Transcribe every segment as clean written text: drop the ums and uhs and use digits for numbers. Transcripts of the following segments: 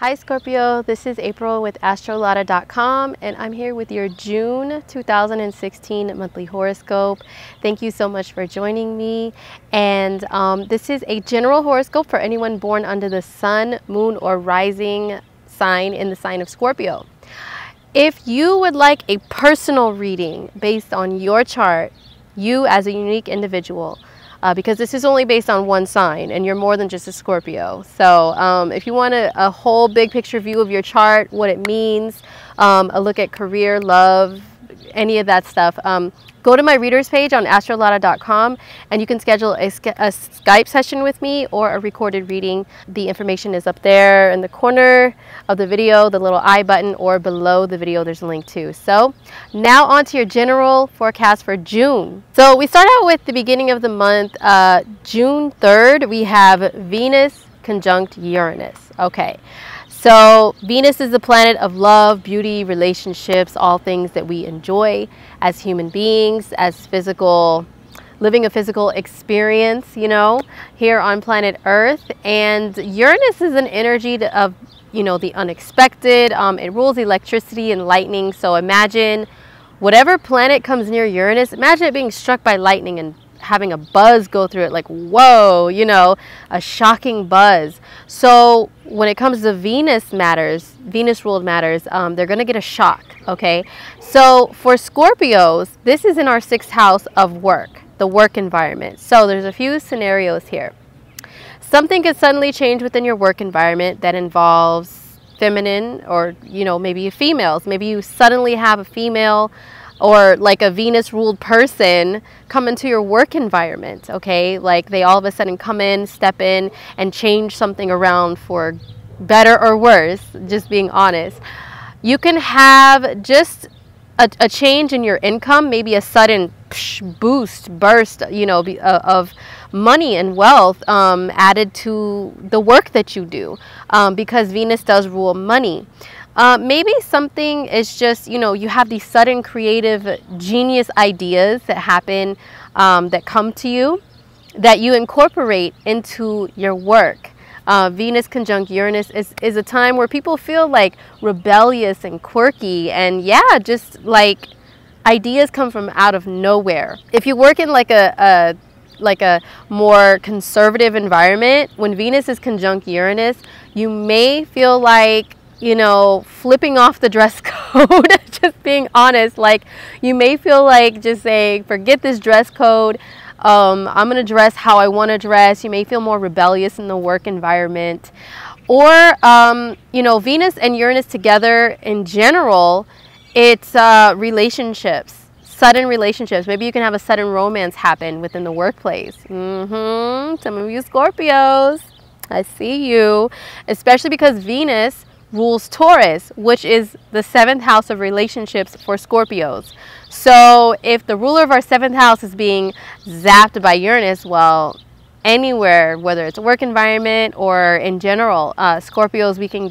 Hi Scorpio, this is April with astrolotta.com and I'm here with your June 2016 monthly horoscope. Thank you so much for joining me. And this is a general horoscope for anyone born under the sun, moon, or rising sign in the sign of Scorpio. If you would like a personal reading based on your chart, you as a unique individual, because this is only based on one sign and you're more than just a Scorpio. So if you want a whole big picture view of your chart, what it means, a look at career, love, any of that stuff, go to my readers page on astrolotta.com and you can schedule a Skype session with me or a recorded reading. The information is up there in the corner of the video, the little I button, or below the video there's a link too. So now on to your general forecast for June. So we start out with the beginning of the month, June 3rd, we have Venus conjunct Uranus. Okay. So Venus is the planet of love, beauty, relationships, all things that we enjoy as human beings, as living a physical experience, you know, here on planet Earth. And Uranus is an energy of, you know, the unexpected. It rules electricity and lightning. So imagine whatever planet comes near Uranus, imagine it being struck by lightning and having a buzz go through it, like, whoa, you know, a shocking buzz. So when it comes to Venus ruled matters, they're going to get a shock. Okay. So for Scorpios, this is in our 6th house of work, the work environment. So there's a few scenarios here. Something could suddenly change within your work environment that involves feminine or, you know, maybe females. Maybe you suddenly have a female or like a Venus ruled person come into your work environment, okay? Like they all of a sudden come in, step in, and change something around for better or worse, just being honest. You can have just a change in your income, maybe a sudden burst, you know, of money and wealth added to the work that you do, because Venus does rule money. Maybe something is just, you know, you have these sudden creative genius ideas that happen, that come to you, that you incorporate into your work. Venus conjunct Uranus is a time where people feel like rebellious and quirky, and yeah, just like ideas come from out of nowhere. If you work in like a more conservative environment, when Venus is conjunct Uranus, you may feel like, you know, flipping off the dress code, just being honest. Like you may feel like just saying, forget this dress code. I'm going to dress how I want to dress. You may feel more rebellious in the work environment. Or, you know, Venus and Uranus together in general, it's relationships, sudden relationships. Maybe you can have a sudden romance happen within the workplace. Some of you Scorpios, I see you, especially because Venus rules Taurus, which is the 7th house of relationships for Scorpios. So if the ruler of our 7th house is being zapped by Uranus, well, anywhere, whether it's a work environment or in general, Scorpios, we can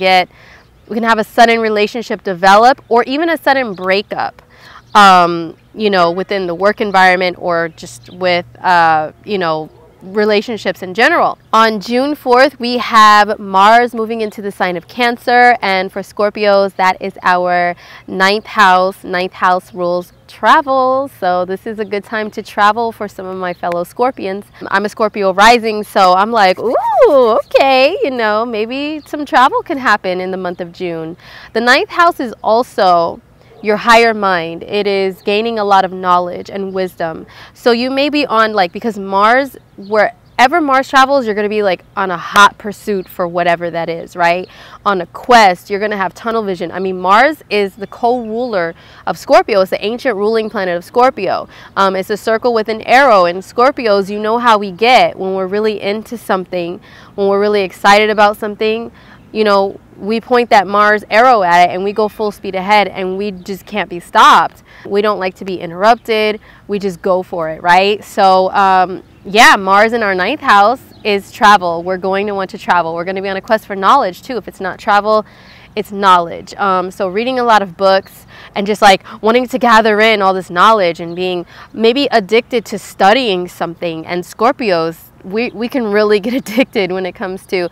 have a sudden relationship develop or even a sudden breakup, you know, within the work environment or just with, you know, relationships in general. On June 4th, we have Mars moving into the sign of Cancer, and for Scorpios, that is our 9th house. 9th house rules travel, so this is a good time to travel for some of my fellow Scorpions. I'm a Scorpio rising, so I'm like, ooh, okay, you know, maybe some travel can happen in the month of June. The 9th house is also your higher mind. It is gaining a lot of knowledge and wisdom. So you may be on, like, because Mars, wherever Mars travels, you're going to be like on a hot pursuit for whatever that is, right? On a quest, you're going to have tunnel vision. I mean, Mars is the co-ruler of Scorpio. It's the ancient ruling planet of Scorpio. It's a circle with an arrow. And Scorpios, you know how we get when we're really into something, when we're really excited about something. You know, we point that Mars arrow at it and we go full speed ahead and we just can't be stopped. We don't like to be interrupted. We just go for it, right? So, yeah, Mars in our 9th house is travel. We're going to want to travel. We're going to be on a quest for knowledge too. If it's not travel, it's knowledge. So reading a lot of books and just like wanting to gather in all this knowledge and being maybe addicted to studying something. And Scorpios, we can really get addicted when it comes to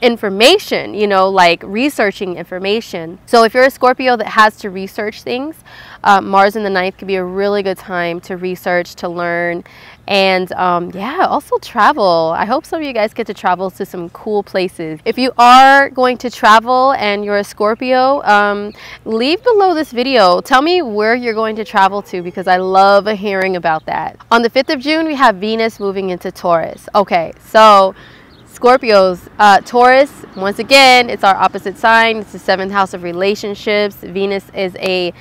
information, you know, like researching information. So if you're a Scorpio that has to research things, Mars in the ninth could be a really good time to research, to learn, and yeah, also travel. I hope some of you guys get to travel to some cool places. If you are going to travel and you're a Scorpio, leave below this video. Tell me where you're going to travel to, because I love hearing about that. On the 5th of June, we have Venus moving into Taurus. Okay, so Scorpios, Taurus, once again, it's our opposite sign. It's the 7th house of relationships. Venus is a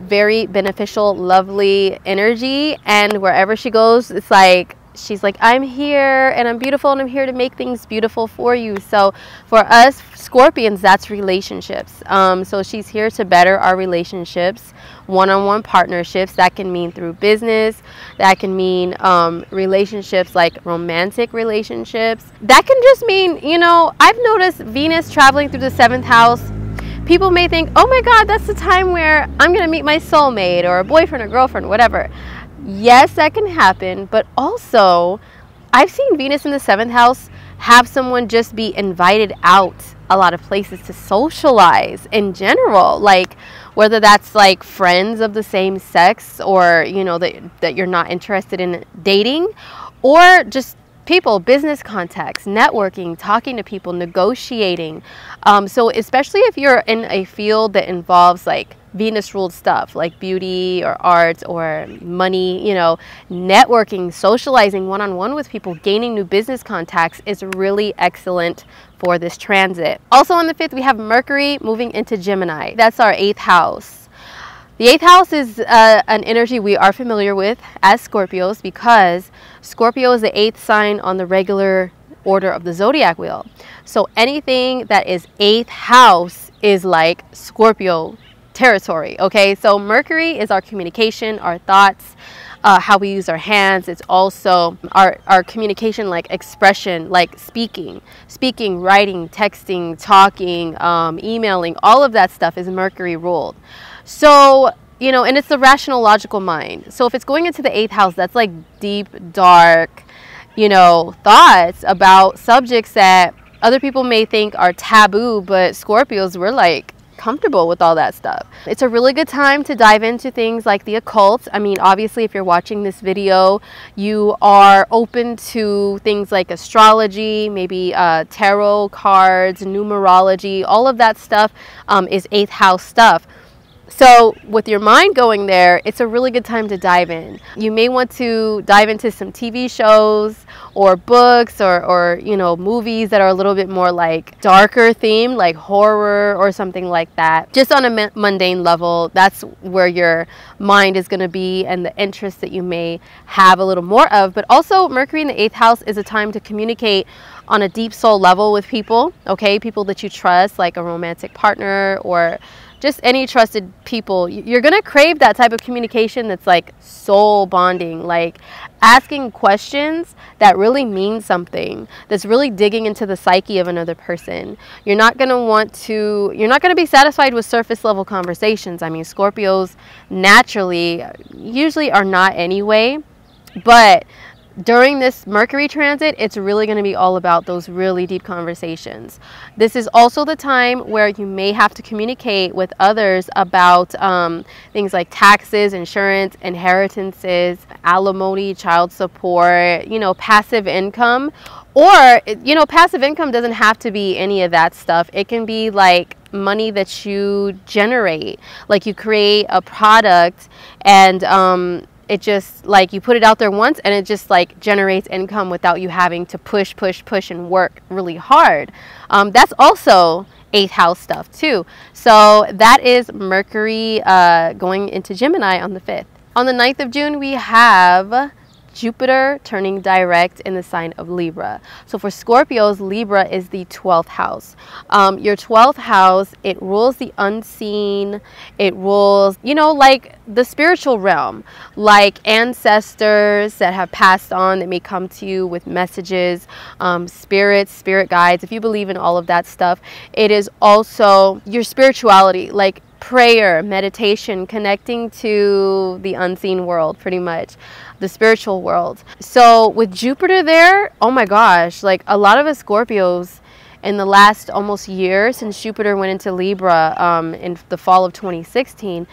very beneficial, lovely energy, and wherever she goes, it's like she's like, I'm here and I'm beautiful and I'm here to make things beautiful for you. So for us Scorpions, that's relationships. So she's here to better our relationships, one-on-one partnerships. That can mean through business, that can mean relationships like romantic relationships, that can just mean, you know, I've noticed Venus traveling through the 7th house. People may think, oh my God, that's the time where I'm gonna meet my soulmate or a boyfriend or girlfriend, whatever. Yes, that can happen, but also I've seen Venus in the 7th house have someone just be invited out a lot of places to socialize in general, like whether that's like friends of the same sex, or you know, that you're not interested in dating, or just people, business contacts, networking, talking to people, negotiating. So especially if you're in a field that involves like Venus ruled stuff like beauty or art or money, you know, networking, socializing one-on-one with people, gaining new business contacts is really excellent for this transit. Also on the 5th, we have Mercury moving into Gemini. That's our 8th house. The 8th house is an energy we are familiar with as Scorpios, because Scorpio is the 8th sign on the regular order of the zodiac wheel. So anything that is 8th house is like Scorpio territory. Okay, so Mercury is our communication, our thoughts, how we use our hands. It's also our communication, like expression, like speaking, writing, texting, talking, emailing. All of that stuff is Mercury ruled. So, you know, and it's the rational, logical mind. So if it's going into the 8th house, that's like deep, dark, you know, thoughts about subjects that other people may think are taboo, but Scorpios, we're like comfortable with all that stuff. It's a really good time to dive into things like the occult. I mean, obviously, if you're watching this video, you are open to things like astrology, maybe tarot cards, numerology. All of that stuff is 8th house stuff. So with your mind going there, it's a really good time to dive in. You may want to dive into some TV shows or books or you know, movies that are a little bit more like darker themed, like horror or something like that. Just on a mundane level, that's where your mind is going to be and the interest that you may have a little more of. But also Mercury in the 8th house is a time to communicate on a deep soul level with people, okay? People that you trust, like a romantic partner or just any trusted people. You're gonna crave that type of communication that's like soul bonding, like asking questions that really mean something, that's really digging into the psyche of another person. You're not gonna be satisfied with surface level conversations. I mean, Scorpios naturally usually are not anyway, but during this Mercury transit, it's really going to be all about those really deep conversations. This is also the time where you may have to communicate with others about things like taxes, insurance, inheritances, alimony, child support, you know, passive income. Or, you know, passive income doesn't have to be any of that stuff. It can be like money that you generate, like you create a product and it just like you put it out there once and it just like generates income without you having to push and work really hard. That's also 8th house stuff too. So that is Mercury going into Gemini on the 5th. On the 9th of June, we have Jupiter turning direct in the sign of Libra. So for Scorpios, Libra is the 12th house. Your 12th house, it rules the unseen. It rules, you know, like the spiritual realm, like ancestors that have passed on that may come to you with messages, spirits, spirit guides. If you believe in all of that stuff, it is also your spirituality, like prayer, meditation, connecting to the unseen world, pretty much the spiritual world. So with Jupiter there, oh my gosh, like a lot of us Scorpios, in the last almost year since Jupiter went into Libra in the fall of 2016,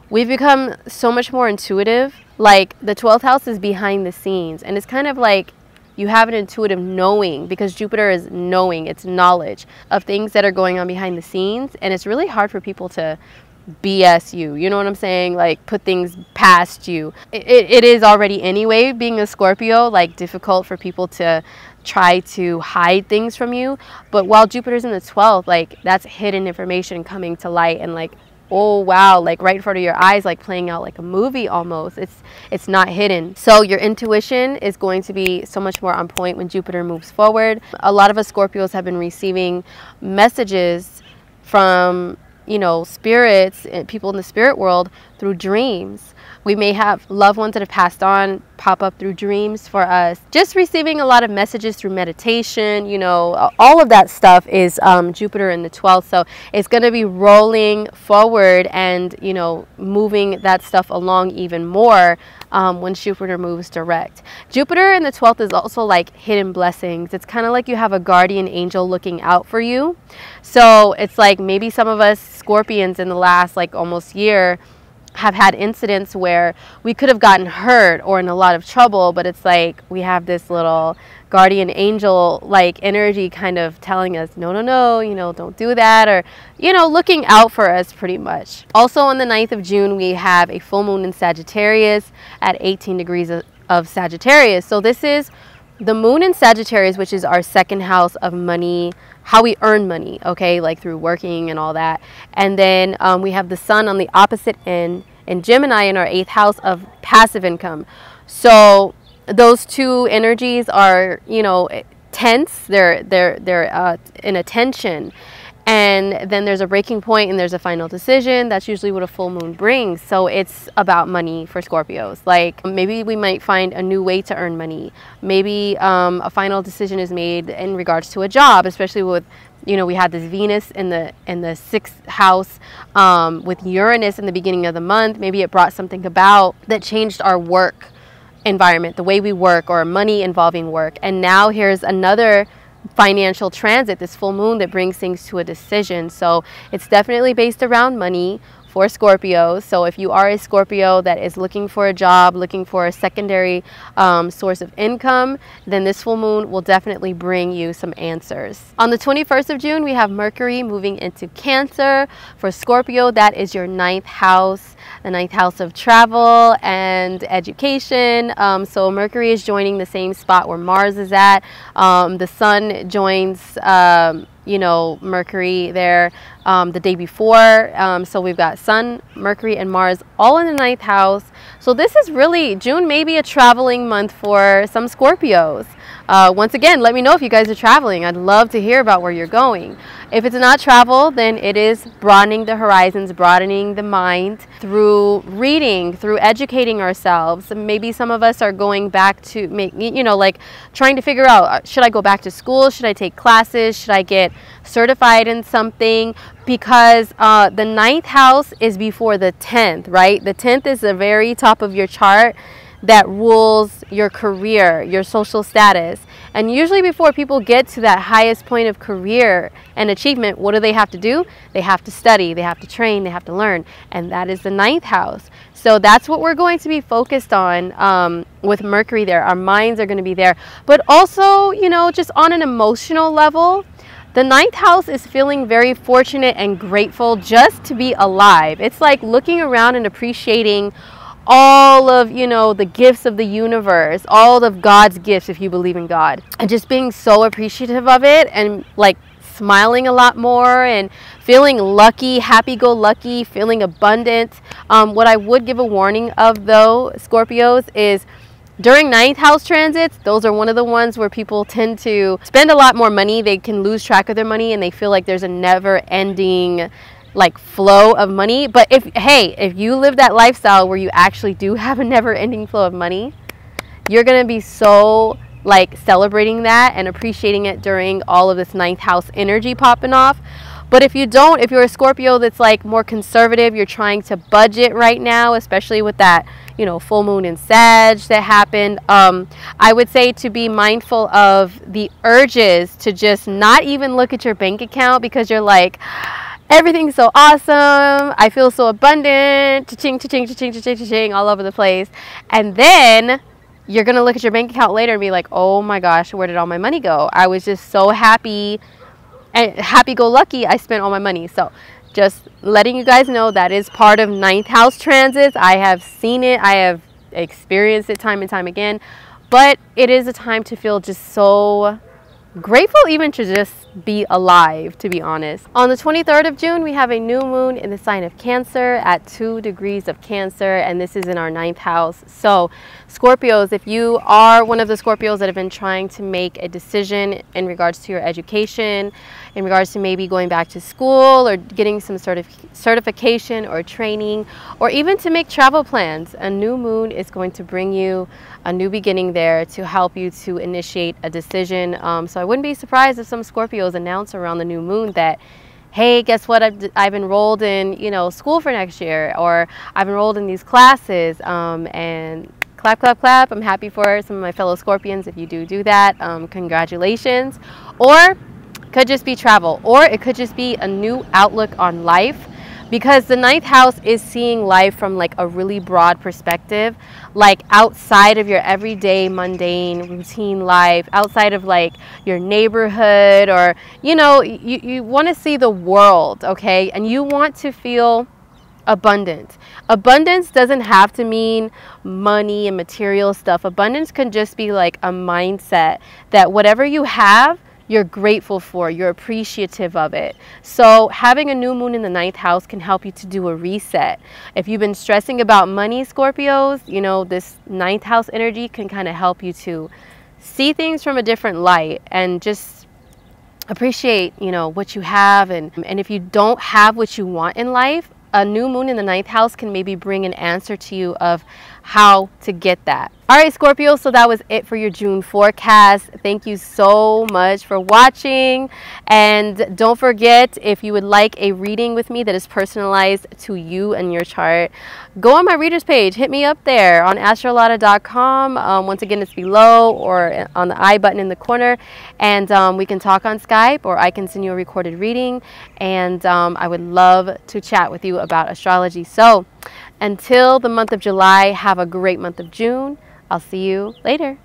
we've become so much more intuitive. Like the 12th house is behind the scenes, and it's kind of like you have an intuitive knowing, because Jupiter is knowing, it's knowledge of things that are going on behind the scenes. And it's really hard for people to BS you, you know what I'm saying? Like put things past you. It is already anyway, being a Scorpio, like difficult for people to try to hide things from you. But while Jupiter's in the 12th, like that's hidden information coming to light, and like, oh wow, like right in front of your eyes, like playing out like a movie almost. It's not hidden. So your intuition is going to be so much more on point when Jupiter moves forward. A lot of us Scorpios have been receiving messages from, you know, spirits and people in the spirit world through dreams. We may have loved ones that have passed on pop up through dreams for us. Just receiving a lot of messages through meditation, you know, all of that stuff is Jupiter in the 12th. So it's going to be rolling forward and, you know, moving that stuff along even more when Jupiter moves direct. Jupiter in the 12th is also like hidden blessings. It's kind of like you have a guardian angel looking out for you. So it's like maybe some of us Scorpions in the last like almost year have had incidents where we could have gotten hurt or in a lot of trouble, but it's like we have this little guardian angel like energy kind of telling us no, no, no, you know, don't do that, or, you know, looking out for us pretty much. Also on the 9th of June, we have a full moon in Sagittarius at 18 degrees of Sagittarius. So this is the moon in Sagittarius, which is our second house of money, how we earn money, okay, like through working and all that. And then we have the sun on the opposite end in Gemini in our 8th house of passive income. So those two energies are, you know, tense. They're in a tension. And then there's a breaking point and there's a final decision. That's usually what a full moon brings. So it's about money for Scorpios. Like maybe we might find a new way to earn money. Maybe a final decision is made in regards to a job, especially with, you know, we had this Venus in the 6th house with Uranus in the beginning of the month. Maybe it brought something about that changed our work environment, the way we work, or money involving work. And now here's another financial transit, this full moon, that brings things to a decision. So it's definitely based around money for Scorpio. So if you are a Scorpio that is looking for a job, looking for a secondary source of income, then this full moon will definitely bring you some answers. On the 21st of June, we have Mercury moving into Cancer. For Scorpio, that is your 9th house, the 9th house of travel and education. So Mercury is joining the same spot where Mars is at. The sun joins you know, Mercury there the day before. So we've got Sun, Mercury, and Mars all in the 9th house. So this is really, June may be a traveling month for some Scorpios. Once again, let me know if you guys are traveling. I'd love to hear about where you're going. If it's not travel, then it is broadening the horizons, broadening the mind through reading, through educating ourselves. Maybe some of us are going back to make, you know, like trying to figure out, should I go back to school? Should I take classes? Should I get certified in something? Because the 9th house is before the 10th, right? The 10th is the very top of your chart that rules your career, your social status. And usually before people get to that highest point of career and achievement, what do they have to do? They have to study, they have to train, they have to learn. And that is the 9th house. So that's what we're going to be focused on with Mercury there. Our minds are going to be there. But also, you know, just on an emotional level, the 9th house is feeling very fortunate and grateful just to be alive. It's like looking around and appreciating all of, you know, the gifts of the universe, all of God's gifts if you believe in God, and just being so appreciative of it and like smiling a lot more and feeling lucky, happy-go-lucky, feeling abundant. What I would give a warning of though, Scorpios, is during 9th house transits, those are one of the ones where people tend to spend a lot more money. They can lose track of their money and they feel like there's a never-ending like flow of money. But if you live that lifestyle where you actually do have a never-ending flow of money, you're gonna be so like celebrating that and appreciating it during all of this 9th house energy popping off. But if you don't, if you're a Scorpio that's like more conservative, you're trying to budget right now, especially with that, you know, full moon in Sag that happened. I would say to be mindful of the urges to just not even look at your bank account because you're like, everything's so awesome, I feel so abundant, cha-ching, cha-ching, cha-ching, cha-ching, cha-ching, all over the place. And then you're going to look at your bank account later and be like, oh my gosh, where did all my money go? I was just so happy and happy-go-lucky, I spent all my money. So just letting you guys know that is part of ninth house transits. I have seen it. I have experienced it time and time again. But it is a time to feel just so grateful even to just be alive, to be honest. On the 23rd of June, we have a new moon in the sign of Cancer at 2 degrees of Cancer, and this is in our ninth house. So Scorpios, if you are one of the Scorpios that have been trying to make a decision in regards to your education, in regards to maybe going back to school or getting some sort of certification or training, or even to make travel plans, a new moon is going to bring you a new beginning there to help you to initiate a decision. So I wouldn't be surprised if some Scorpios announce around the new moon that, hey, guess what, I've enrolled in, you know, school for next year, or I've enrolled in these classes, and clap, clap, clap. I'm happy for some of my fellow Scorpions if you do that. Congratulations. Or could just be travel, or it could just be a new outlook on life, because the ninth house is seeing life from like a really broad perspective, like outside of your everyday mundane routine life, outside of like your neighborhood, or you know, you want to see the world, okay, and you want to feel abundant. Abundance doesn't have to mean money and material stuff. Abundance can just be like a mindset that whatever you have, you're grateful for, you're appreciative of it. So having a new moon in the ninth house can help you to do a reset. If you've been stressing about money, Scorpios, you know, this ninth house energy can kind of help you to see things from a different light and just appreciate, you know, what you have. And if you don't have what you want in life, a new moon in the ninth house can maybe bring an answer to you of how to get that. All right, Scorpio, so that was it for your June forecast. Thank you so much for watching. And don't forget, if you would like a reading with me that is personalized to you and your chart, go on my readers page. Hit me up there on astrolotta.com. Once again, it's below or on the I button in the corner. And we can talk on Skype, or I can send you a recorded reading. And I would love to chat with you about astrology. So until the month of July, have a great month of June. I'll see you later.